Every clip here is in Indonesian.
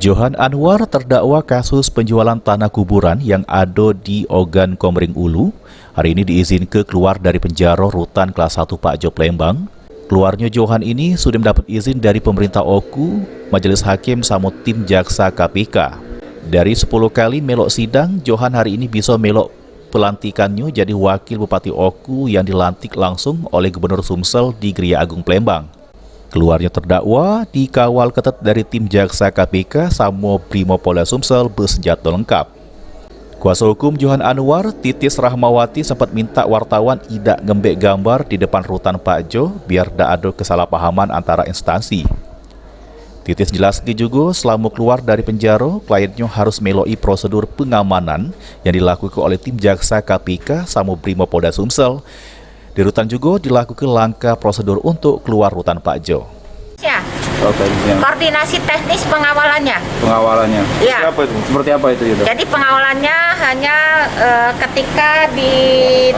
Johan Anwar terdakwa kasus penjualan tanah kuburan yang ada di Ogan Komering Ulu. Hari ini diizinkan keluar dari penjara rutan kelas 1 Pak Jo Palembang. Keluarnya Johan ini sudah mendapat izin dari pemerintah Oku, Majelis Hakim sama tim jaksa KPK. Dari 10 kali melok sidang, Johan hari ini bisa melok pelantikannya jadi wakil Bupati Oku yang dilantik langsung oleh Gubernur Sumsel di Gria Agung Palembang. Keluarnya terdakwa dikawal ketat dari tim jaksa KPK sama Brimopolda Sumsel bersenjata lengkap. Kuasa hukum Johan Anwar, Titis Rahmawati, sempat minta wartawan tidak ngembek gambar di depan rutan Pak Jo biar tidak ada kesalahpahaman antara instansi. Titis jelaskan juga selama keluar dari penjara, kliennya harus meloi prosedur pengamanan yang dilakukan oleh tim jaksa KPK sama Brimopolda Sumsel. Di rutan juga dilakukan langkah prosedur untuk keluar rutan Pak Jo. Ya, koordinasi teknis pengawalannya. Pengawalannya? Ya. Seperti apa itu? Jadi pengawalannya hanya ketika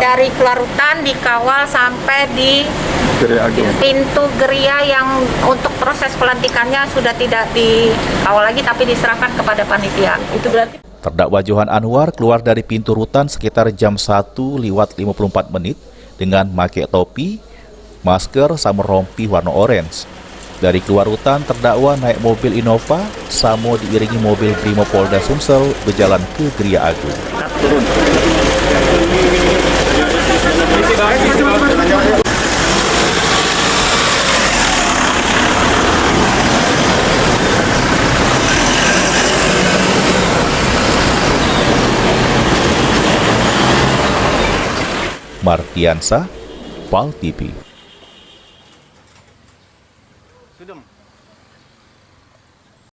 dari keluar rutan dikawal sampai di pintu geria yang untuk proses pelantikannya sudah tidak dikawal lagi tapi diserahkan kepada panitia. Itu berarti terdakwa Johan Anwar keluar dari pintu rutan sekitar jam 1:54 dengan pakai topi, masker, sama rompi warna orange. Dari keluar rutan, terdakwa naik mobil Innova sama diiringi mobil Brimopolda Sumsel berjalan ke Gria Agung. Martiansa, PAL TV.